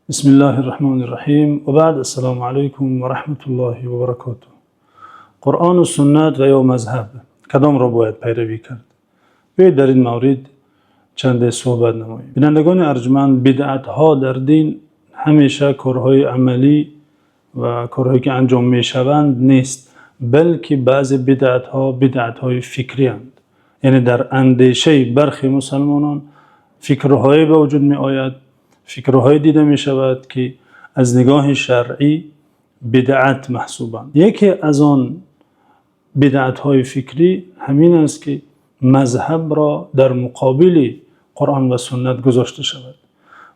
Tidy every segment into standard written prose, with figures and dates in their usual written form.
بسم الله الرحمن الرحیم و بعد السلام علیکم و رحمت الله و برکاته. قرآن و سنت و یا مذهب کدام را باید پیروی کرد؟ بیایید در این مورد چند صحبت نماییم. بینندگان ارجمند، بدعت ها در دین همیشه کارهای عملی و کارهایی که انجام می شوند نیست، بلکه بعضی بدعت های فکری اند. یعنی در اندیشه برخی مسلمانان فکرهای به وجود می آید، فکرهای دیده می شود که از نگاه شرعی بدعت محسوبند. یکی از آن بدعت های فکری همین است که مذهب را در مقابل قرآن و سنت گذاشته شود.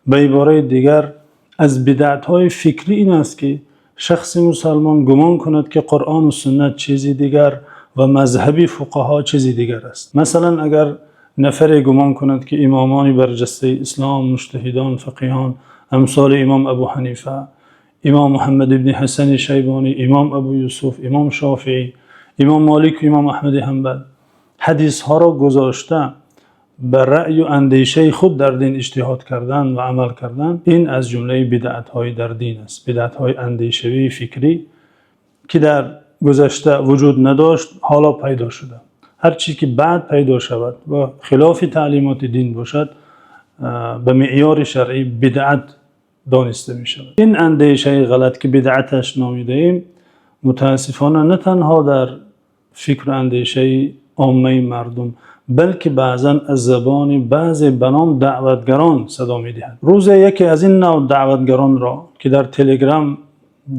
به عباره دیگر از بدعت های فکری این است که شخص مسلمان گمان کند که قرآن و سنت چیزی دیگر و مذهبی فقها چیزی دیگر است. مثلا اگر نفر گمان کند که امامان برجسته اسلام، مجتهدان، فقیهان امثال امام ابو حنیفه، امام محمد ابن حسن شیبانی، امام ابو یوسف، امام شافعی، امام مالک و امام احمد حنبل حدیث ها را گذاشته به رأی و اندیشه خود در دین اجتهاد کردن و عمل کردن، این از جمله بدعت های در دین است. بدعت های اندیشوی فکری که در گذشته وجود نداشت حالا پیدا شده. هر چیزی که بعد پیدا شود و خلاف تعلیمات دین باشد به معیار شرعی بدعت دانسته می شود. این اندیشه غلط که بدعتش نامیده ایم متاسفانه نه تنها در فکر و اندیشه عامه مردم، بلکه بعضا از زبان بعضی بنام دعوتگران صدا می دهد. روز یکی از این نوع دعوتگران را که در تلگرام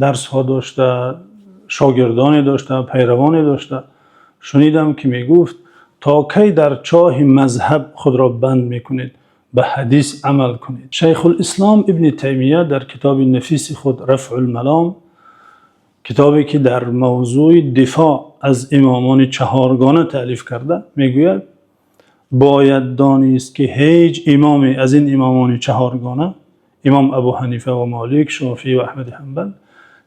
درس ها داشته، شاگردانی داشته، پیروانی داشته، شنیدم که می گفت تا کی در چاه مذهب خود را بند می کنید، به حدیث عمل کنید. شیخ الاسلام ابن تیمیه در کتاب نفیس خود رفع الملام، کتابی که در موضوع دفاع از امامان چهارگانه تألیف کرده، میگوید باید دانست که هیچ امامی از این امامان چهارگانه، امام ابو حنیفه و مالک، شافعی و احمد حنبل،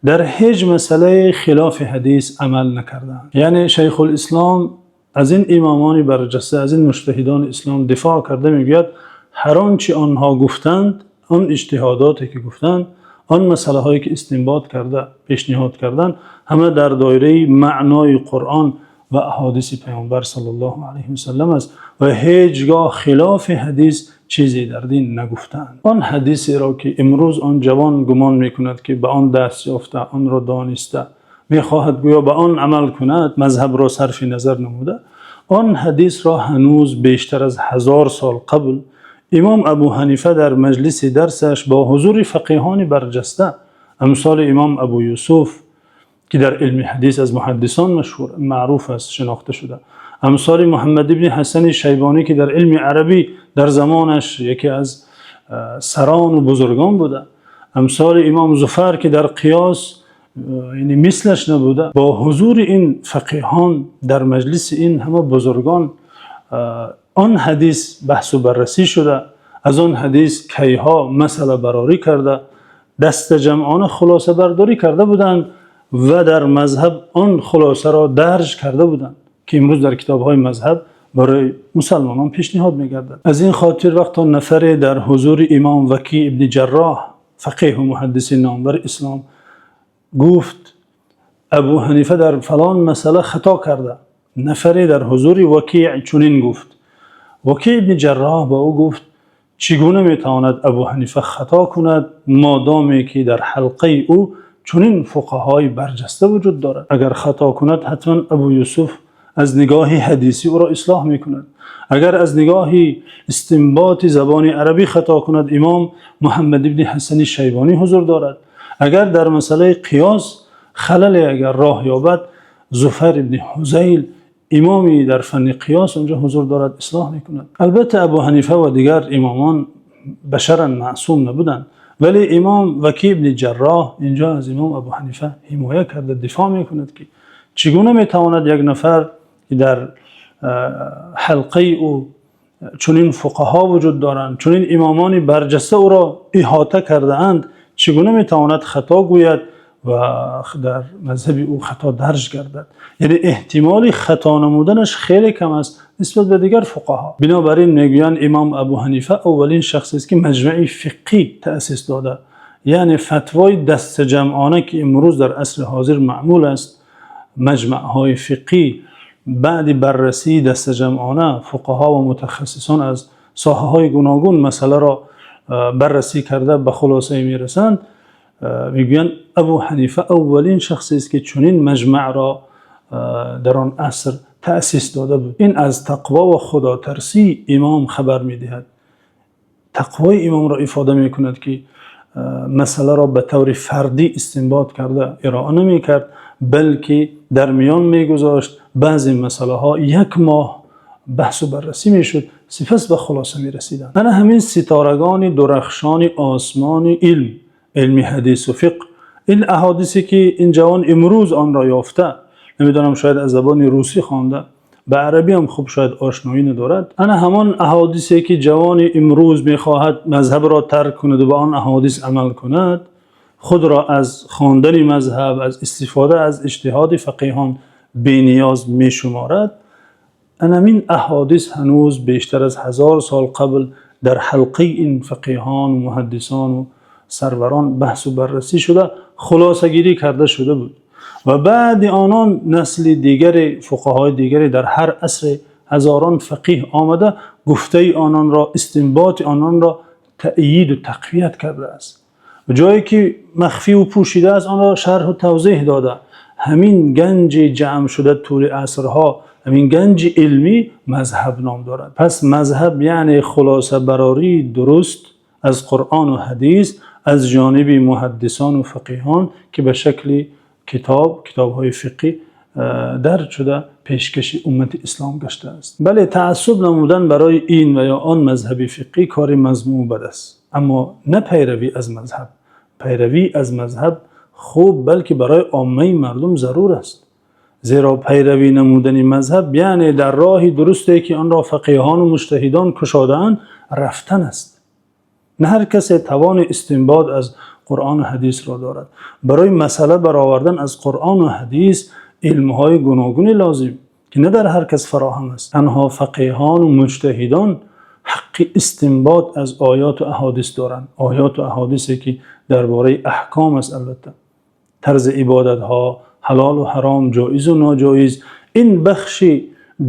در هیچ مسئله خلاف حدیث عمل نکردند. یعنی شیخ الاسلام از این امامان برجسته، از این مجتهدان اسلام دفاع کرده، میگوید هر آنچه آنها گفتند، آن اجتهاداتی که گفتند، آن مسئله هایی که استنباط کرده، پیشنهاد کردند، همه در دایره معنای قرآن و احادیث پیامبر صلی الله علیه و سلم است و هیچگاه خلاف حدیث چیزی در دین نگفتند. آن حدیثی را که امروز آن جوان گمان میکند که به آن درس یافته، آن را دانسته، میخواهد گویا به آن عمل کند، مذهب را صرف نظر نموده، آن حدیث را هنوز بیشتر از 1000 سال قبل امام ابو حنیفه در مجلس درسش با حضور فقیهان برجسته امثال امام ابو یوسف که در علم حدیث از محدثان معروف است، شناخته شده، امثال محمد ابن حسن شیبانی که در علم عربی در زمانش یکی از سران و بزرگان بوده، امثال امام زفر که در قیاس یعنی مثلش نبوده، با حضور این فقیهان در مجلس این همه بزرگان آن حدیث بحث و بررسی شده، از آن حدیث کیها مسئله براری کرده، دست جمعانه خلاصه برداری کرده بودند و در مذهب آن خلاصه را درج کرده بودند که امروز در کتاب‌های مذهب برای مسلمانان پیشنهاد می‌گردد. از این خاطر وقتا نفر در حضور امام وکیع ابن جراح فقیه و محدث نامور اسلام گفت ابو حنیفه در فلان مسئله خطا کرده، نفری در حضور وکیع چنین گفت. وکیع ابن جراح با او گفت چگونه میتواند ابو حنیفه خطا کند مادامی که در حلقه او چنین فقهای برجسته وجود دارد؟ اگر خطا کند حتما ابو یوسف از نگاه حدیثی او را اصلاح میکند، اگر از نگاه استنباط زبان عربی خطا کند امام محمد ابن حسن شیبانی حضور دارد، اگر در مسئله قیاس خلل اگر راه یابد زفر ابن حذیل امامی در فن قیاس اونجا حضور دارد، اصلاح میکند. البته ابو حنیفه و دیگر امامان بشرا معصوم نبودند، ولی امام وکیع ابن جراح اینجا از امام ابو حنیفه حمایه کرده، دفاع میکند که چگونه میتواند یک نفر که در حلقه او چنین فقها وجود دارند، چنین امامان برجسته او را احاطه کرده اند، چگونه میتواند خطا گوید و در مذهب او خطا درج گردد؟ یعنی احتمال خطا نمودنش خیلی کم است نسبت به دیگر فقها. بنابراین میگویند امام ابو حنیفه اولین شخصی است که مجمع فقهی تأسیس داده، یعنی فتوای دست جمعانه که امروز در عصر حاضر معمول است، مجمع‌های فقهی بعد بررسی دست جمعانه فقها و متخصصان از ساحه‌های گوناگون مسئله را بررسی کرده به خلاصه میرسند، میگویند ابو حنیفه اولین شخصی است که چنین مجمع را در آن عصر تأسیس داده بود. این از تقوا و خدا ترسی امام خبر میدهد. تقوای امام را افاده میکند که مسئله را به طور فردی استنباط کرده ارائه نمی کرد، بلکه در میان میگذاشت. بعضی مسئله ها 1 ماه بحث و بررسی میشد، سپس به خلاصه میرسیدند. من همین ستارگان درخشان آسمان علم حدیث و فقه، این احادیثی که این جوان امروز آن را یافته، نمیدونم شاید از زبان روسی خوانده، به عربی هم خوب شاید آشنایی ندارد، انا همان احادیثی که جوان امروز میخواهد مذهب را ترک کند و به آن احادیث عمل کند، خود را از خواندن مذهب، از استفاده از اجتهاد فقیهان بی‌نیاز میشمارد. این احادیث هنوز بیشتر از 1000 سال قبل در حلقه این فقیهان و محدثان و سروران بحث و بررسی شده، خلاصه گیری کرده شده بود و بعد آنان نسل دیگر فقهای دیگری در هر عصر هزاران فقیه آمده گفته آنان را، استنباط آنان را تأیید و تقویت کرده است و جایی که مخفی و پوشیده است آن را شرح و توضیح داده. همین گنج جمع شده طول عصرها، همین گنج علمی مذهب نام دارد. پس مذهب یعنی خلاصه براری درست از قرآن و حدیث از جانب محدثان و فقیهان که به شکل کتاب‌های فقهی درج شده پیشکش امت اسلام گشته است. بله، تعصب نمودن برای این و یا آن مذهب فقهی کار مذموم بد است، اما نه پیروی از مذهب. پیروی از مذهب خوب بلکه برای عامه مردم ضرور است، زیرا پیروی نمودن مذهب یعنی در راهی درستی که آن را فقیهان و مجتهدان کشاده‌اند رفتن است. نه هر کسی توان استنباط از قرآن و حدیث را دارد. برای مسئله برآوردن از قرآن و حدیث علم‌های گوناگون لازم که نه در هر کس فراهم است. تنها فقیهان و مجتهدان حق استنباط از آیات و احادیث دارند. آیات و احادیثی که درباره احکام است، البته طرز عبادت ها، حلال و حرام، جایز و ناجایز، این بخش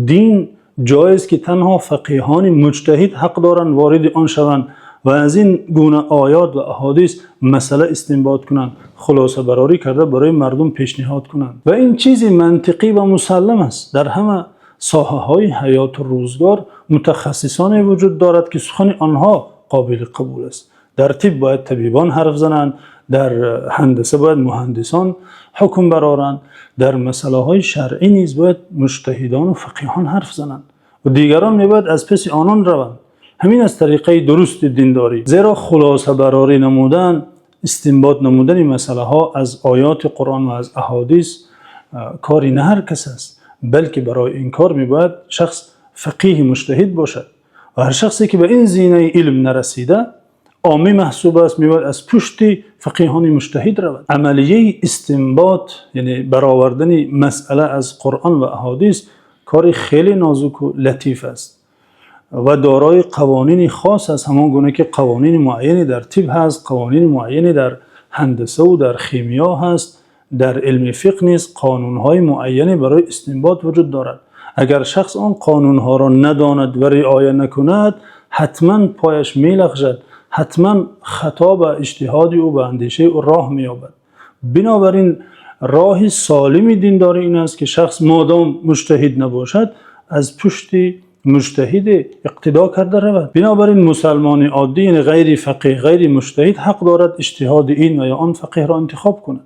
دین جایز که تنها فقیهان مجتهد حق دارند وارد آن شوند و از این گونه آیات و احادیث مسئله استنباط کنند، خلاصه براری کرده برای مردم پیشنهاد کنند. و این چیزی منطقی و مسلم است. در همه ساحه های حیات و روزگار متخصصانی وجود دارد که سخن آنها قابل قبول است. در طب باید طبیبان حرف زنند، در هندسه باید مهندسان حکم برارند، در مسئله های شرعی نیز باید مجتهدان و فقیهان حرف زنند و دیگران میباید از پس آنان روند. همین از طریقه درست دینداری، زیرا خلاصه براری نمودن، استنباط نمودن مسئله ها از آیات قرآن و از احادیث کاری نه هر کس است، بلکه برای این کار میباید شخص فقیه مجتهد باشد و هر شخصی که به این زینه علم نرسیده عامی محسوب است، میباید از پشت فقیهان مجتهد رود. عملیه استنباط یعنی برآوردن مسئله از قرآن و احادیث کار خیلی نازک و لطیف است و دارای قوانین خاص است، همان گونه که قوانین معینی در طب هست، قوانین معینی در هندسه و در شیمیا هست، در علم فقه نیز قانون‌های معینی برای استنباط وجود دارد. اگر شخص آن قانون‌ها را نداند و رعایت نکند، حتما پایش میلغزد، حتما خطا به اجتهاد او به اندیشه او راه می‌یابد. بنابراین راه سالم دینداری این است که شخص مادام مجتهد نباشد از پشت مجتهد اقتدا کرده رود. بنابراین مسلمان عادی غیر فقیه غیر مجتهد حق دارد اجتهاد این و یا آن فقیه را انتخاب کند.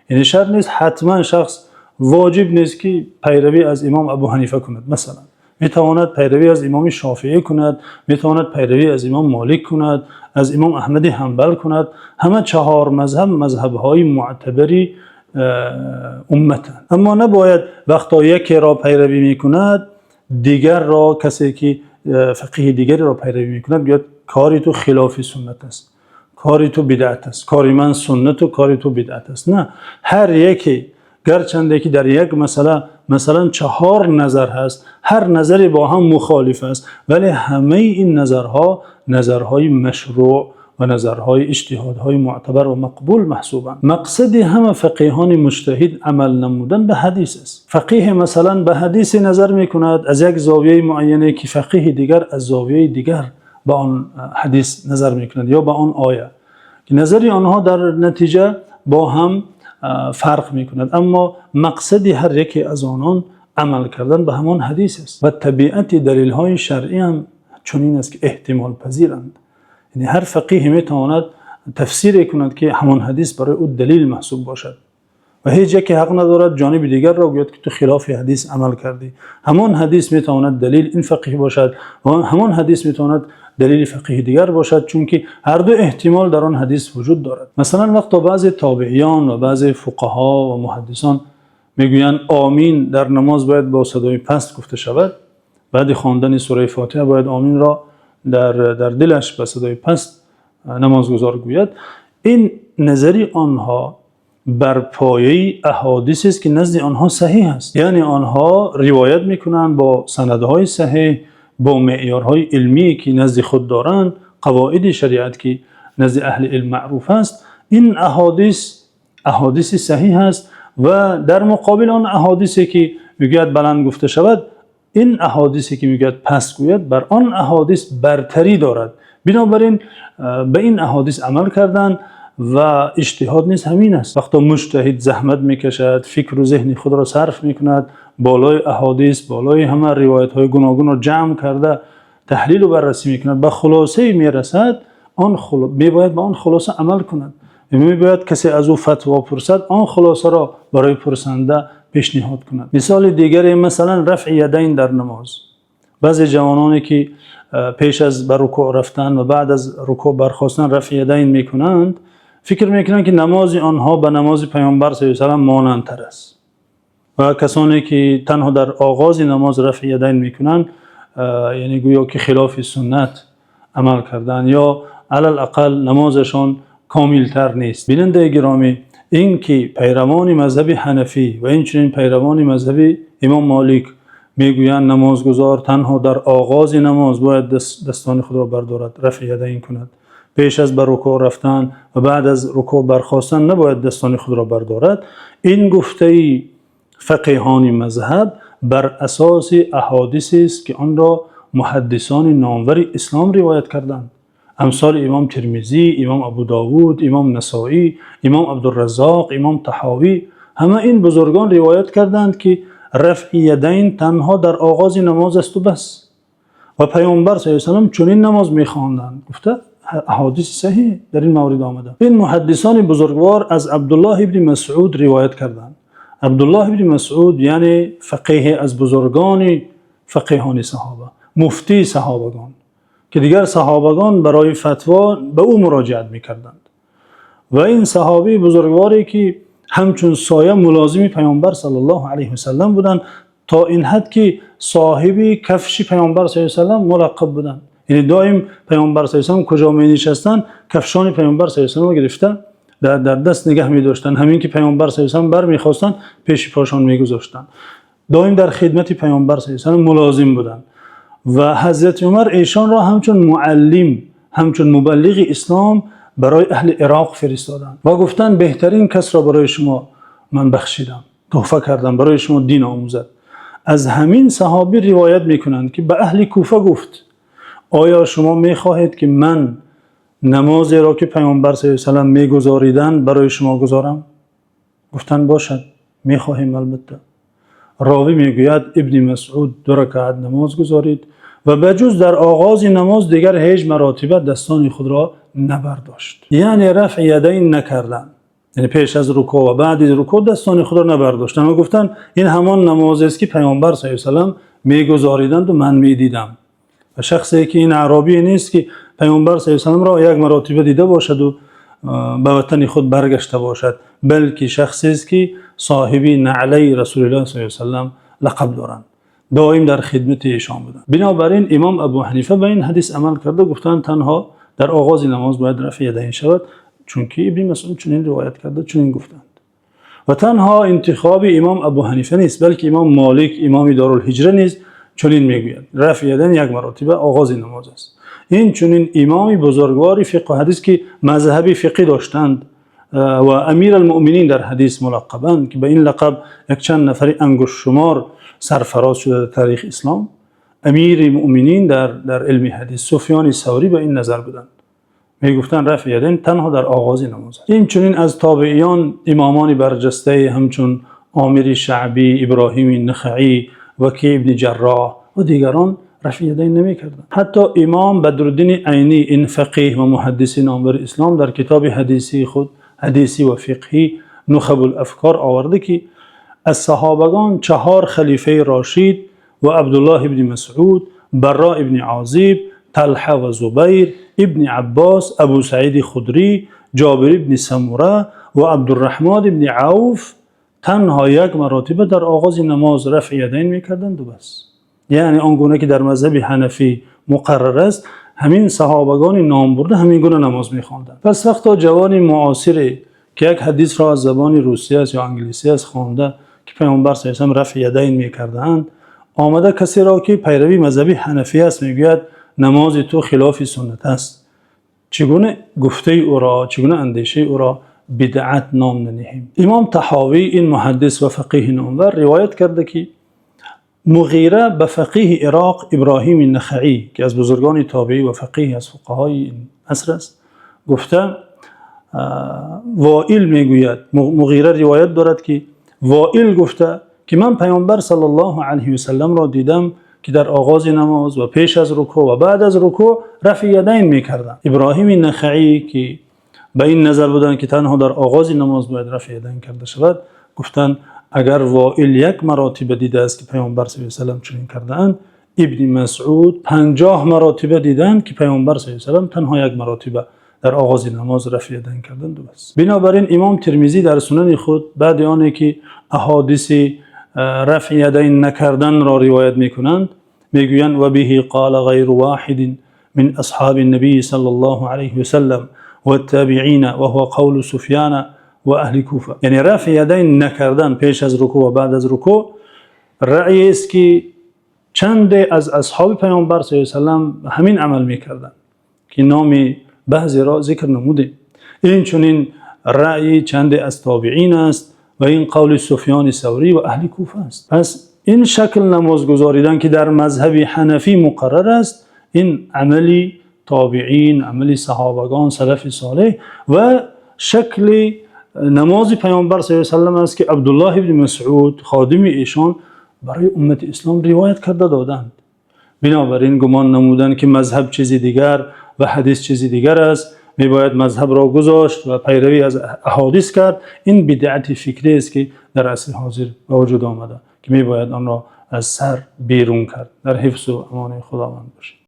یعنی شرط نیست حتما شخص واجب نیست که پیروی از امام ابو حنیفه کند. مثلا میتواند پیروی از امام شافعی کند، میتواند پیروی از امام مالک کند، از امام احمد حنبل کند. همه 4 مذهب‌های معتبری امتند. اما نباید وقتا یکی را پیروی میکند دیگر را، کسی که فقیه دیگری را پیروی میکند بیاد کاری تو خلاف سنت است، کاری تو بدعت است، کاری من سنت و کاری تو بدعت است. نه، هر یکی گرچنده که در یک مسئله مثلا 4 نظر هست، هر نظری با هم مخالف است، ولی همه این نظرها نظرهای مشروع و نظرهای اجتهادهای معتبر و مقبول محسوبند. مقصد همه فقیهان مجتهد عمل نمودن به حدیث است. فقیه مثلا به حدیث نظر میکند از یک زاویه معینه که فقیه دیگر از زاویه دیگر به آن حدیث نظر میکند یا به آن آیه، که نظری آنها در نتیجه با هم فرق میکند، اما مقصد هر یکی از آنان عمل کردن به همان حدیث است. و طبیعت دلیل های شرعی هم چنین است که احتمال پذیرند. یعنی هر فقیه میتواند تفسیر کند که همان حدیث برای او دلیل محسوب باشد و هیچ یک حق ندارد جانب دیگر را گوید که تو خلاف حدیث عمل کردی. همان حدیث میتواند دلیل این فقیه باشد و همان حدیث میتواند دلیل فقیه دیگر باشد، چون که هر دو احتمال در آن حدیث وجود دارد. مثلا وقتی بعضی تابعیان و بعضی فقها و محدثان میگویند آمین در نماز باید با صدای پست گفته شود، بعد خواندن سوره فاتحه باید آمین را در دلش به صدای پست نمازگزار گوید، این نظری آنها بر پایه احادیث است که نزد آنها صحیح است. یعنی آنها روایت میکنند با سندهای صحیح، با معیارهای علمی که نزد خود دارند، قواعد شریعت که نزد اهل علم معروف است. این احادیث صحیح است و در مقابل آن احادیثی که میگوید بلند گفته شود، این احادیثی که میگوید پست گوید بر آن احادیث برتری دارد. بنابراین به این احادیث عمل کردن و اجتهاد نیز همین است. وقتی مجتهد زحمت میکشد، فکر و ذهن خود را صرف میکند، بالای احادیث، بالای همه روایت های گوناگون را جمع کرده تحلیل و بررسی میکند، به خلاصه میرسد، میباید به آن خلاصه عمل کند. میباید کسی از او فتوا پرسد، آن خلاصه را برای پرسنده پیشنهاد کند. مثال دیگری مثلا رفع یدین در نماز. بعضی جوانانی که پیش از بر رکوع رفتن و بعد از رکوع برخاستن رفع یدین میکنند، فکر میکنند که نماز آنها به نماز پیامبر صلی الله علیه و آله مانندتر است. و کسانی که تنها در آغاز نماز رفع یدین میکنند، یعنی گویا که خلاف سنت عمل کردن یا علی الاقل نمازشان کاملتر نیست. بیننده گرامی، این که پیروان مذهب حنفی و اینچنین پیروان مذهب امام مالک میگویند نمازگزار تنها در آغاز نماز باید دستان خود را بردارد، رفع یدین کند، پیش از بر رکوع رفتن و بعد از رکوع برخاستن نباید دستان خود را بردارد، این گفته فقیهان مذهب بر اساس احادیثی است که آن را محدثان نامور اسلام روایت کردند، امثال امام ترمذی، امام ابو داود، امام نسائی، امام عبدالرزاق، امام طحاوی. همه این بزرگان روایت کردند که رفع یدین تنها در آغاز نماز است و بس. و پیامبر صلی الله علیه و آله چنین نماز می‌خواندند. گفته احادیث صحیح در این مورد آمده. این محدثان بزرگوار از عبدالله ابن مسعود روایت کردند. عبدالله ابن مسعود یعنی فقیه از بزرگان فقیهان صحابه، مفتی صحابگان، که دیگر صحابگان برای فتوا به او مراجعت میکردند. و این صحابی بزرگواری که همچون سایه ملازم پیامبر صلی الله علیه و سلم بودند، تا این حد که صاحب کفش پیامبر صلی الله علیه و سلم ملقب بودند. یعنی دائم پیامبر صلی الله علیه و سلم کجا می نشستند کفشان پیامبر صلی الله علیه و سلم گرفته در دست نگه می داشتند، همین که پیامبر صلی الله علیه و سلم بر می خواستند پیش پاشان می گذاشتند. دائم در خدمت پیامبر صلی الله علیه و سلم ملازم بودند. و حضرت عمر ایشان را همچون معلم، همچون مبلغ اسلام برای اهل عراق فرستادند و گفتند بهترین کس را برای شما من بخشیدم، تحفه کردم برای شما دین آموزد. از همین صحابی روایت میکنند که به اهل کوفه گفت آیا شما میخواهید که من نمازی را که پیامبر صلی الله علیه و سلم میگذاریدند برای شما گذارم؟ گفتند باشد، میخواهیم البته. راوی میگوید ابن مسعود 2 رکعت نماز گذارید و بجز در آغاز نماز دیگر هیچ مراتبه دستان خود را نبرداشت. یعنی رفع یدین نکردن، یعنی پیش از رکوع و بعد از رکوع دستان خود را نبرداشتن و گفتن این همان نمازی است که پیامبر صلی الله علیه و سلم میگذاریدند و من میدیدم. و شخصی که این عربی نیست که پیامبر صلی الله علیه و سلم را یک مرتبه دیده باشد و به وطن خود برگشته باشد، بلکه شخصی است که صاحب نعلی رسول الله صلی الله علیه و سلم لقب دارند، دائم در خدمت ایشان بودند. بنابراین امام ابو حنیفه به این حدیث عمل کرده، گفتند تنها در آغاز نماز باید رفع یدین شود، چون که ابن مسعود چنین روایت کرده، چنین گفتند. و تنها انتخاب امام ابو حنیفه نیست، بلکه امام مالک امام دارالهجره نیز چنین میگوید رفع یدین یک مرتبه آغاز نماز است. این چنین امام بزرگواری فقه و حدیث که مذهبی فقهی داشتند و امیر المؤمنین در حدیث ملقبند که به این لقب یک چند نفری انگشت شمار سرفراز شده در تاریخ اسلام. امیر مؤمنین در علم حدیث سفیان ثوری به این نظر بودند، می گفتن رفع یدین تنها در آغاز نماز. این چنین از تابعیان امامان برجسته همچون عامر شعبی، ابراهیم نخعی، وکیع ابن جراح و دیگران رفع یدین نمی کردند. حتی امام بدرالدین عینی، این فقیه و محدث نامور اسلام، در کتاب حدیثی خود، حدیثی و فقهی نخب الافکار، آورده که از صحابگان 4 خلیفه راشد و عبدالله ابن مسعود، براء ابن عازب، طلحه و زبیر، ابن عباس، ابو سعید خدری، جابر ابن سموره و عبدالرحمن ابن عوف تنها 1 مرتبه در آغاز نماز رفع یدین میکردند و بس. یعنی آنگونه که در مذهب حنفی مقرر است، همین صحابگان نام برده همین گونه نماز میخواندند. پس وقتا جوان معاصر که یک حدیث را از زبان روسی است یا انگلیسی است خوانده که پیامبر صلی الله علیه و رفع یدین میکردند، آمده کسی را که پیروی مذهب حنفی است میگوید نماز تو خلاف سنت است، چگونه گفته او را، چگونه اندیشه او را بدعت نام ننهیم؟ امام طحاوی، این محدث و فقیه نامور، روایت کرده که مغیره به فقیه عراق ابراهیم نخعی که از بزرگان تابعی و فقیه از فقهای این عصر است گفته، وائل میگوید، مغیره روایت دارد که وائل گفته که من پیامبر صلی الله علیه و سلم را دیدم که در آغاز نماز و پیش از رکوع و بعد از رکوع رفع یدین میکردند. ابراهیم نخعی که به این نظر بودند که تنها در آغاز نماز باید رفع یدین کرده شود، گفتند اگر وائل 1 مرتبه دیده است که پیامبر صلی الله علیه و سلم چنین کردند، ابن مسعود 50 مرتبه دیدند که پیامبر صلی الله علیه و سلم تنها 1 مرتبه در آغاز نماز رفع یدین کردند و بس. بنابراین امام ترمذی در سنن خود بعد آنی که احادیث رفع یدین نکردن را روایت میکنند میگویند و به قال غیر واحد من اصحاب النبی صلی الله علیه و سلم و التابعین و هو قول سفیان و اهل کوفه. یعنی رفع یدین نکردن پیش از رکوع و بعد از رکوع رأی است که چند از اصحاب پیامبر صلی الله علیه و سلم همین عمل میکردند که نام بعضی را ذکر نمودیم. این چنین رأی چند از تابعین است و این قول سفیان ثوری و اهل کوفه است. پس این شکل نماز گذاریدن که در مذهب حنفی مقرر است، این عملی تابعین، عملی صحابگان سلف صالح و شکل نماز پیامبر صلی الله علیه و سلم است که عبدالله ابن مسعود خادم ایشان برای امت اسلام روایت کرده دادند. بنابراین گمان نمودن که مذهب چیزی دیگر و حدیث چیزی دیگر است، میباید مذهب را گذاشت و پیروی از احادیث کرد، این بدعت فکری است که در عصر حاضر به وجود آمده که میباید آن را از سر بیرون کرد. در حفظ و امان خداوند باشید.